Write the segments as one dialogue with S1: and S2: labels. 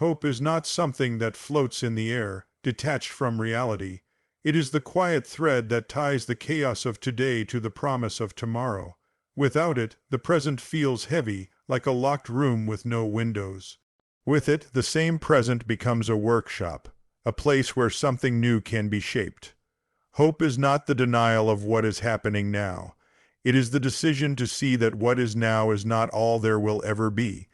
S1: Hope is not something that floats in the air, detached from reality. It is the quiet thread that ties the chaos of today to the promise of tomorrow. Without it, the present feels heavy, like a locked room with no windows. With it, the same present becomes a workshop, a place where something new can be shaped. Hope is not the denial of what is happening now. It is the decision to see that what is now is not all there will ever be.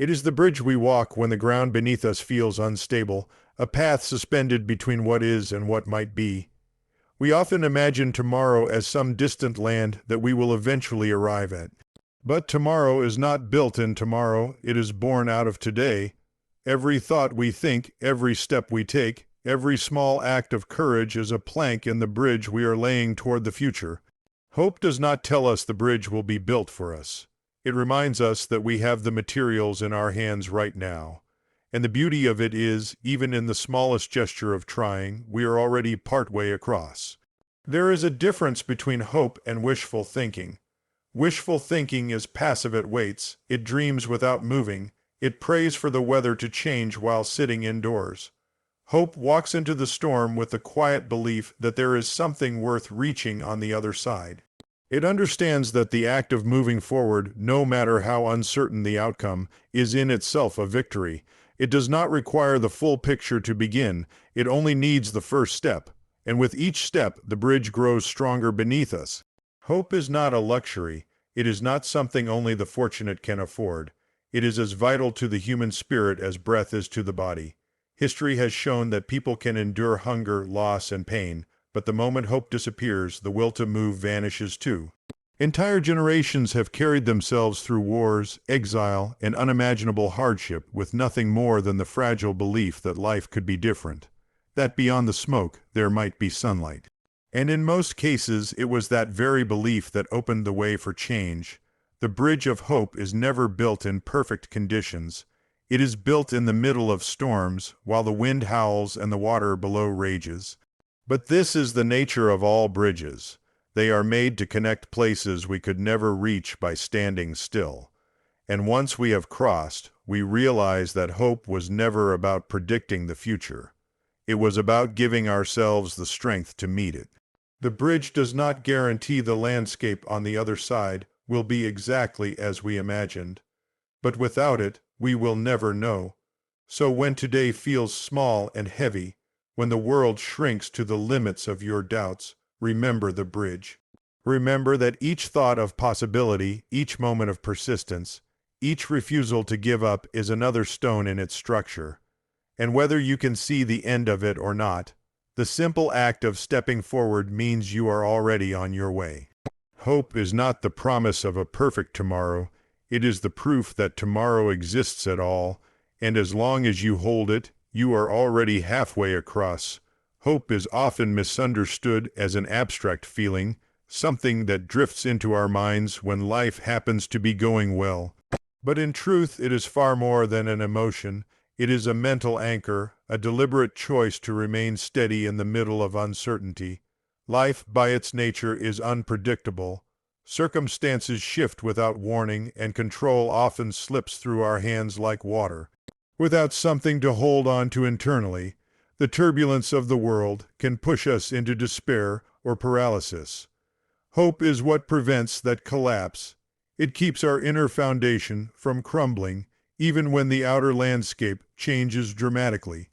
S1: It is the bridge we walk when the ground beneath us feels unstable, a path suspended between what is and what might be. We often imagine tomorrow as some distant land that we will eventually arrive at. But tomorrow is not built in tomorrow, it is born out of today. Every thought we think, every step we take, every small act of courage is a plank in the bridge we are laying toward the future. Hope does not tell us the bridge will be built for us. It reminds us that we have the materials in our hands right now. And the beauty of it is, even in the smallest gesture of trying, we are already partway across. There is a difference between hope and wishful thinking. Wishful thinking is passive, it waits, it dreams without moving, it prays for the weather to change while sitting indoors. Hope walks into the storm with the quiet belief that there is something worth reaching on the other side. It understands that the act of moving forward, no matter how uncertain the outcome, is in itself a victory. It does not require the full picture to begin, it only needs the first step, and with each step the bridge grows stronger beneath us. Hope is not a luxury, it is not something only the fortunate can afford. It is as vital to the human spirit as breath is to the body. History has shown that people can endure hunger, loss, and pain, but the moment hope disappears, the will to move vanishes too. Entire generations have carried themselves through wars, exile, and unimaginable hardship with nothing more than the fragile belief that life could be different, that beyond the smoke there might be sunlight. And in most cases, it was that very belief that opened the way for change. The bridge of hope is never built in perfect conditions. It is built in the middle of storms, while the wind howls and the water below rages. But this is the nature of all bridges. They are made to connect places we could never reach by standing still. And once we have crossed, we realize that hope was never about predicting the future. It was about giving ourselves the strength to meet it. The bridge does not guarantee the landscape on the other side will be exactly as we imagined. But without it, we will never know. So when today feels small and heavy, when the world shrinks to the limits of your doubts, remember the bridge. Remember that each thought of possibility, each moment of persistence, each refusal to give up is another stone in its structure. And whether you can see the end of it or not, the simple act of stepping forward means you are already on your way. Hope is not the promise of a perfect tomorrow. It is the proof that tomorrow exists at all, and as long as you hold it, you are already halfway across. Hope is often misunderstood as an abstract feeling, something that drifts into our minds when life happens to be going well. But in truth, it is far more than an emotion. It is a mental anchor, a deliberate choice to remain steady in the middle of uncertainty. Life, by its nature, is unpredictable. Circumstances shift without warning, and control often slips through our hands like water. Without something to hold on to internally, the turbulence of the world can push us into despair or paralysis. Hope is what prevents that collapse. It keeps our inner foundation from crumbling, even when the outer landscape changes dramatically.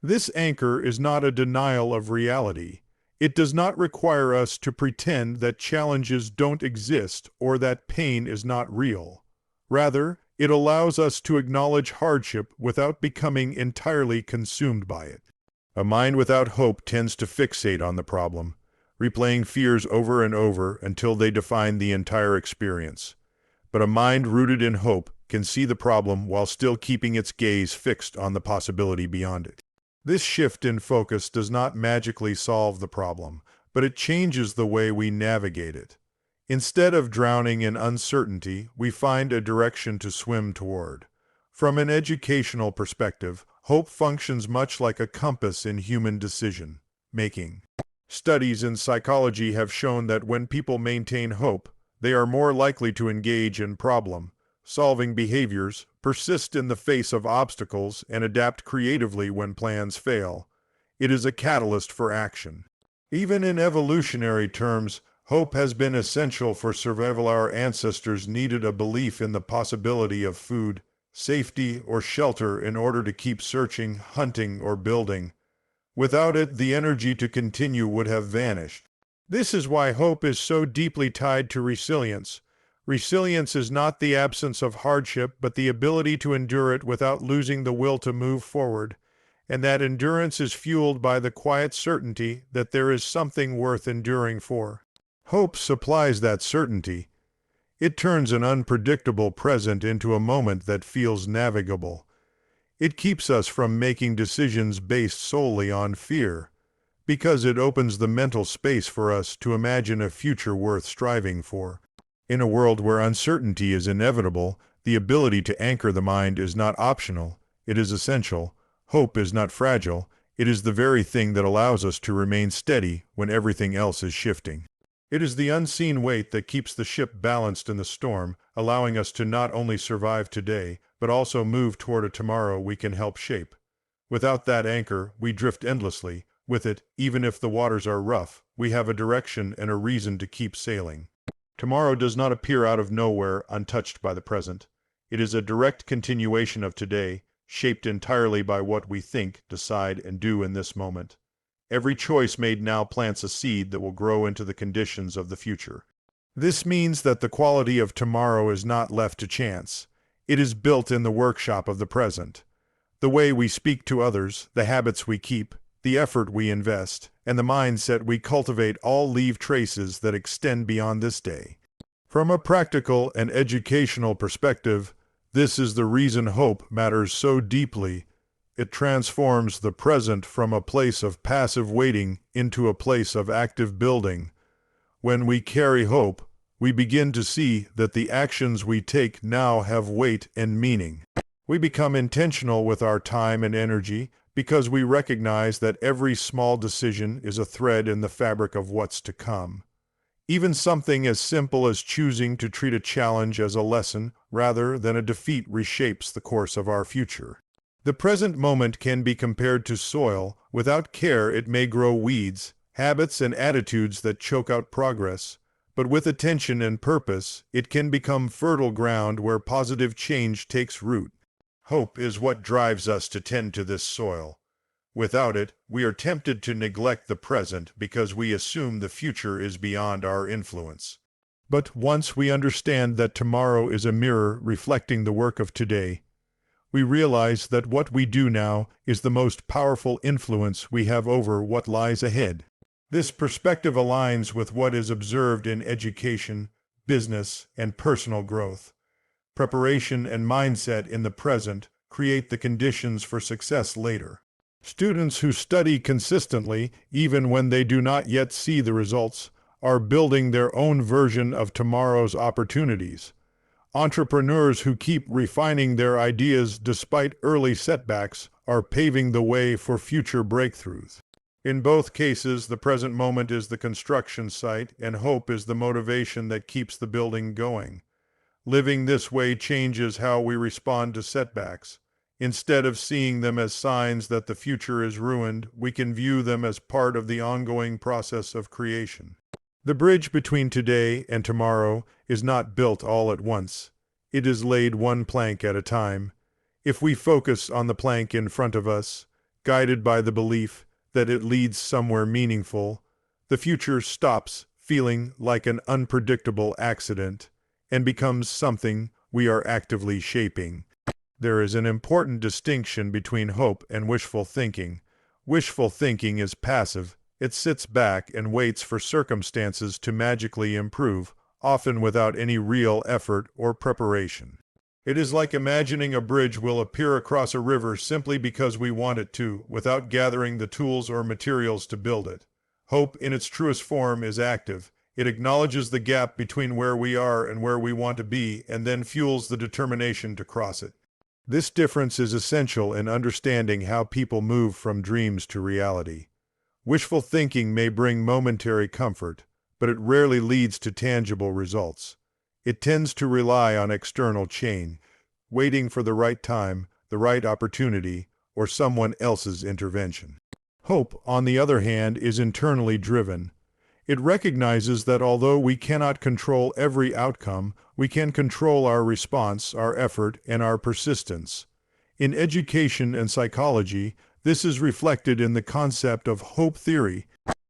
S1: This anchor is not a denial of reality. It does not require us to pretend that challenges don't exist or that pain is not real. Rather, it allows us to acknowledge hardship without becoming entirely consumed by it. A mind without hope tends to fixate on the problem, replaying fears over and over until they define the entire experience. But a mind rooted in hope can see the problem while still keeping its gaze fixed on the possibility beyond it. This shift in focus does not magically solve the problem, but it changes the way we navigate it. Instead of drowning in uncertainty, we find a direction to swim toward. From an educational perspective, hope functions much like a compass in human decision-making. Studies in psychology have shown that when people maintain hope, they are more likely to engage in problem-solving behaviors, persist in the face of obstacles, and adapt creatively when plans fail. It is a catalyst for action. Even in evolutionary terms, hope has been essential for survival. Our ancestors needed a belief in the possibility of food, safety, or shelter in order to keep searching, hunting, or building. Without it, the energy to continue would have vanished. This is why hope is so deeply tied to resilience. Resilience is not the absence of hardship, but the ability to endure it without losing the will to move forward. And that endurance is fueled by the quiet certainty that there is something worth enduring for. Hope supplies that certainty. It turns an unpredictable present into a moment that feels navigable. It keeps us from making decisions based solely on fear, because it opens the mental space for us to imagine a future worth striving for. In a world where uncertainty is inevitable, the ability to anchor the mind is not optional, it is essential. Hope is not fragile, it is the very thing that allows us to remain steady when everything else is shifting. It is the unseen weight that keeps the ship balanced in the storm, allowing us to not only survive today, but also move toward a tomorrow we can help shape. Without that anchor, we drift endlessly. With it, even if the waters are rough, we have a direction and a reason to keep sailing. Tomorrow does not appear out of nowhere, untouched by the present. It is a direct continuation of today, shaped entirely by what we think, decide, and do in this moment. Every choice made now plants a seed that will grow into the conditions of the future. This means that the quality of tomorrow is not left to chance. It is built in the workshop of the present. The way we speak to others, the habits we keep, the effort we invest, and the mindset we cultivate all leave traces that extend beyond this day. From a practical and educational perspective, this is the reason hope matters so deeply. It transforms the present from a place of passive waiting into a place of active building. When we carry hope, we begin to see that the actions we take now have weight and meaning. We become intentional with our time and energy because we recognize that every small decision is a thread in the fabric of what's to come. Even something as simple as choosing to treat a challenge as a lesson rather than a defeat reshapes the course of our future. The present moment can be compared to soil. Without care, it may grow weeds, habits, and attitudes that choke out progress. But with attention and purpose, it can become fertile ground where positive change takes root. Hope is what drives us to tend to this soil. Without it, we are tempted to neglect the present because we assume the future is beyond our influence. But once we understand that tomorrow is a mirror reflecting the work of today, we realize that what we do now is the most powerful influence we have over what lies ahead. This perspective aligns with what is observed in education, business, and personal growth. Preparation and mindset in the present create the conditions for success later. Students who study consistently, even when they do not yet see the results, are building their own version of tomorrow's opportunities. Entrepreneurs who keep refining their ideas despite early setbacks are paving the way for future breakthroughs. In both cases, the present moment is the construction site, and hope is the motivation that keeps the building going. Living this way changes how we respond to setbacks. Instead of seeing them as signs that the future is ruined, we can view them as part of the ongoing process of creation. The bridge between today and tomorrow is not built all at once. It is laid one plank at a time. If we focus on the plank in front of us, guided by the belief that it leads somewhere meaningful, the future stops feeling like an unpredictable accident and becomes something we are actively shaping. There is an important distinction between hope and wishful thinking. Wishful thinking is passive. It sits back and waits for circumstances to magically improve, often without any real effort or preparation. It is like imagining a bridge will appear across a river simply because we want it to, without gathering the tools or materials to build it. Hope, in its truest form, is active. It acknowledges the gap between where we are and where we want to be, and then fuels the determination to cross it. This difference is essential in understanding how people move from dreams to reality. Wishful thinking may bring momentary comfort, but it rarely leads to tangible results. It tends to rely on external change. waiting for the right time, the right opportunity, or someone else's intervention. Hope, on the other hand, is internally driven. It recognizes that although we cannot control every outcome, we can control our response, our effort, and our persistence. In education and psychology, this is reflected in the concept of hope theory,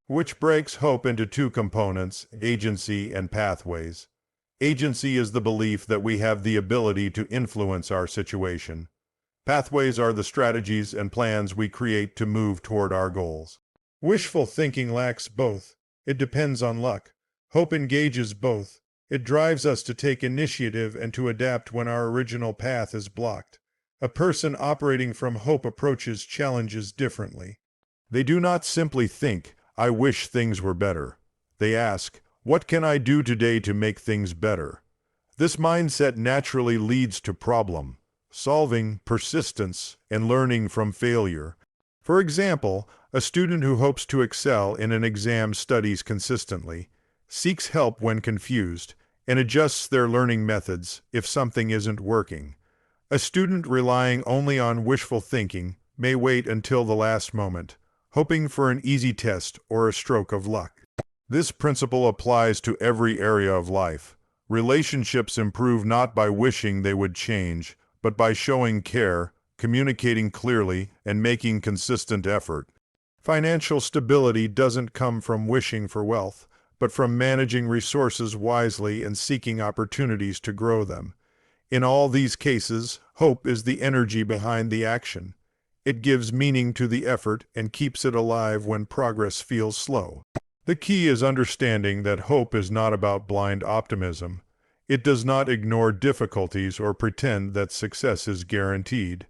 S1: which breaks hope into two components, agency and pathways. Agency is the belief that we have the ability to influence our situation. Pathways are the strategies and plans we create to move toward our goals. Wishful thinking lacks both. It depends on luck. Hope engages both. It drives us to take initiative and to adapt when our original path is blocked. A person operating from hope approaches challenges differently. They do not simply think, "I wish things were better." They ask, "What can I do today to make things better?" This mindset naturally leads to problem solving, persistence, and learning from failure. For example, a student who hopes to excel in an exam studies consistently, seeks help when confused, and adjusts their learning methods if something isn't working. A student relying only on wishful thinking may wait until the last moment, hoping for an easy test or a stroke of luck. This principle applies to every area of life. Relationships improve not by wishing they would change, but by showing care, communicating clearly, and making consistent effort. Financial stability doesn't come from wishing for wealth, but from managing resources wisely and seeking opportunities to grow them. In all these cases, hope is the energy behind the action. It gives meaning to the effort and keeps it alive when progress feels slow. The key is understanding that hope is not about blind optimism. It does not ignore difficulties or pretend that success is guaranteed.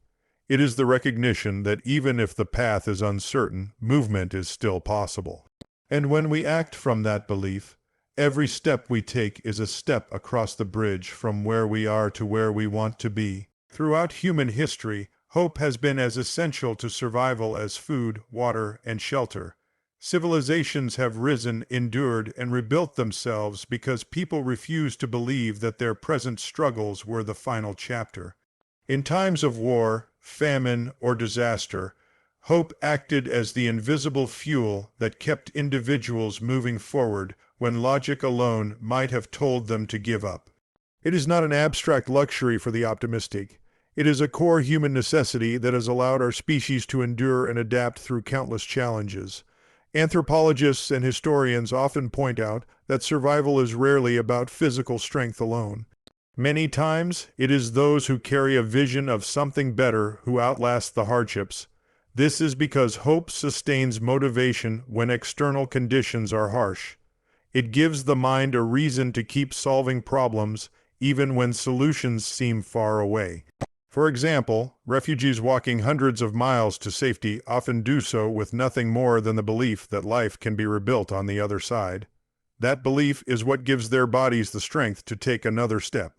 S1: It is the recognition that even if the path is uncertain, movement is still possible. And when we act from that belief, every step we take is a step across the bridge from where we are to where we want to be. Throughout human history, hope has been as essential to survival as food, water, and shelter. Civilizations have risen, endured, and rebuilt themselves because people refused to believe that their present struggles were the final chapter. In times of war, famine, or disaster, hope acted as the invisible fuel that kept individuals moving forward when logic alone might have told them to give up. It is not an abstract luxury for the optimistic. It is a core human necessity that has allowed our species to endure and adapt through countless challenges. Anthropologists and historians often point out that survival is rarely about physical strength alone. Many times, it is those who carry a vision of something better who outlast the hardships. This is because hope sustains motivation when external conditions are harsh. It gives the mind a reason to keep solving problems even when solutions seem far away. For example, refugees walking hundreds of miles to safety often do so with nothing more than the belief that life can be rebuilt on the other side. That belief is what gives their bodies the strength to take another step.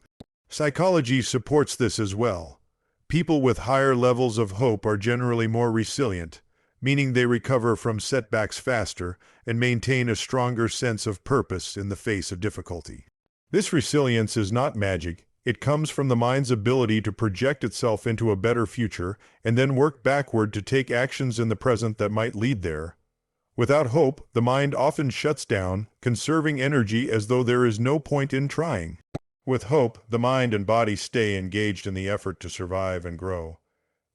S1: Psychology supports this as well. People with higher levels of hope are generally more resilient, meaning they recover from setbacks faster and maintain a stronger sense of purpose in the face of difficulty. This resilience is not magic. It comes from the mind's ability to project itself into a better future and then work backward to take actions in the present that might lead there. Without hope, the mind often shuts down, conserving energy as though there is no point in trying. With hope, the mind and body stay engaged in the effort to survive and grow.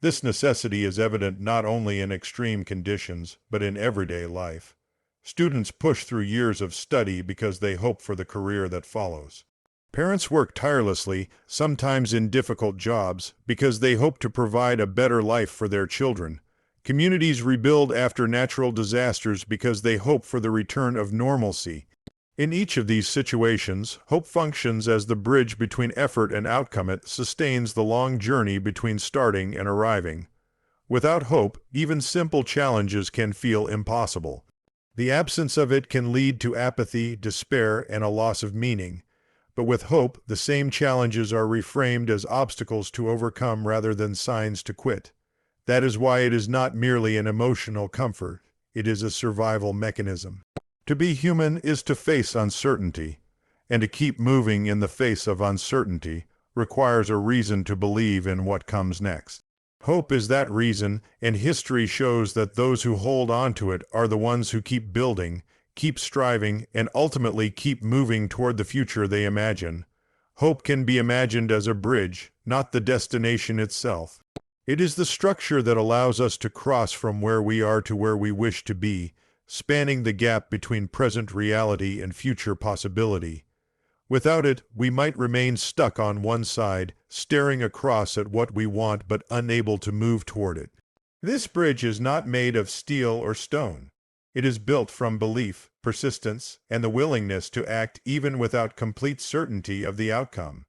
S1: This necessity is evident not only in extreme conditions, but in everyday life. Students push through years of study because they hope for the career that follows. Parents work tirelessly, sometimes in difficult jobs, because they hope to provide a better life for their children. Communities rebuild after natural disasters because they hope for the return of normalcy. In each of these situations, hope functions as the bridge between effort and outcome. It sustains the long journey between starting and arriving. Without hope, even simple challenges can feel impossible. The absence of it can lead to apathy, despair, and a loss of meaning. But with hope, the same challenges are reframed as obstacles to overcome rather than signs to quit. That is why it is not merely an emotional comfort. It is a survival mechanism. To be human is to face uncertainty, and to keep moving in the face of uncertainty requires a reason to believe in what comes next. Hope is that reason, and history shows that those who hold on to it are the ones who keep building, keep striving, and ultimately keep moving toward the future they imagine. Hope can be imagined as a bridge, not the destination itself. It is the structure that allows us to cross from where we are to where we wish to be, spanning the gap between present reality and future possibility. Without it, we might remain stuck on one side, staring across at what we want but unable to move toward it. This bridge is not made of steel or stone. It is built from belief, persistence, and the willingness to act even without complete certainty of the outcome.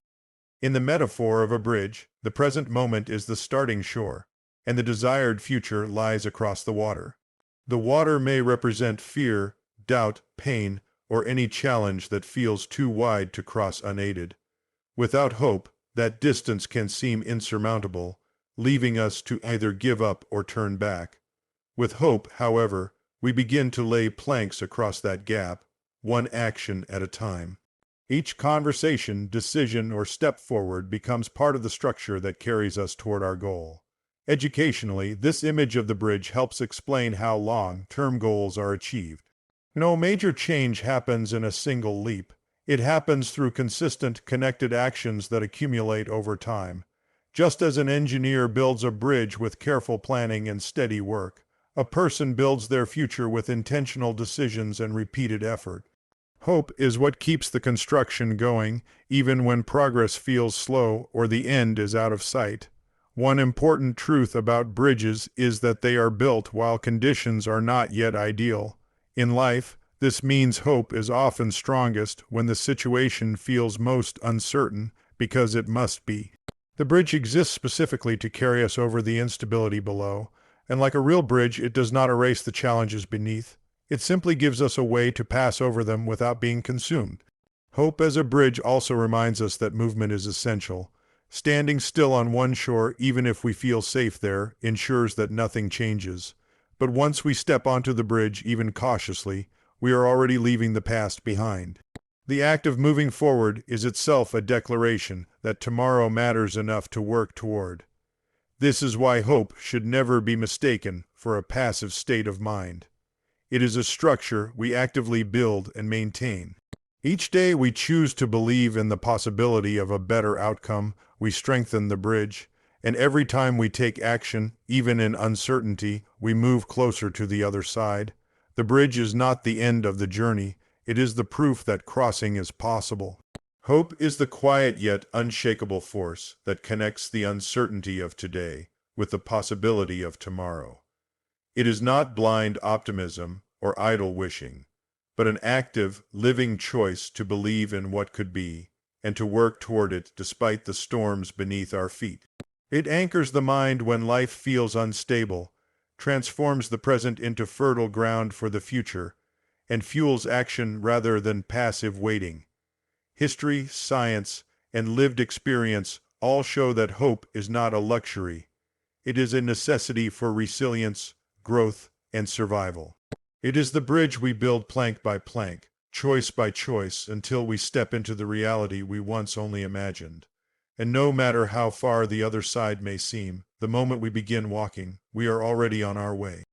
S1: In the metaphor of a bridge, the present moment is the starting shore, and the desired future lies across the water. The water may represent fear, doubt, pain, or any challenge that feels too wide to cross unaided. Without hope, that distance can seem insurmountable, leaving us to either give up or turn back. With hope, however, we begin to lay planks across that gap, one action at a time. Each conversation, decision, or step forward becomes part of the structure that carries us toward our goal. Educationally, this image of the bridge helps explain how long-term goals are achieved. No major change happens in a single leap. It happens through consistent, connected actions that accumulate over time. Just as an engineer builds a bridge with careful planning and steady work, a person builds their future with intentional decisions and repeated effort. Hope is what keeps the construction going, even when progress feels slow or the end is out of sight. One important truth about bridges is that they are built while conditions are not yet ideal. In life, this means hope is often strongest when the situation feels most uncertain, because it must be. The bridge exists specifically to carry us over the instability below, and like a real bridge, it does not erase the challenges beneath. It simply gives us a way to pass over them without being consumed. Hope as a bridge also reminds us that movement is essential. Standing still on one shore, even if we feel safe there, ensures that nothing changes. But once we step onto the bridge, even cautiously, we are already leaving the past behind. The act of moving forward is itself a declaration that tomorrow matters enough to work toward. This is why hope should never be mistaken for a passive state of mind. It is a structure we actively build and maintain. Each day we choose to believe in the possibility of a better outcome, we strengthen the bridge, and every time we take action, even in uncertainty, we move closer to the other side. The bridge is not the end of the journey, it is the proof that crossing is possible. Hope is the quiet yet unshakable force that connects the uncertainty of today with the possibility of tomorrow. It is not blind optimism or idle wishing, but an active, living choice to believe in what could be and to work toward it despite the storms beneath our feet. It anchors the mind when life feels unstable, transforms the present into fertile ground for the future, and fuels action rather than passive waiting. History, science, and lived experience all show that hope is not a luxury. It is a necessity for resilience, growth, and survival. It is the bridge we build plank by plank, choice by choice, until we step into the reality we once only imagined. And no matter how far the other side may seem, the moment we begin walking, we are already on our way.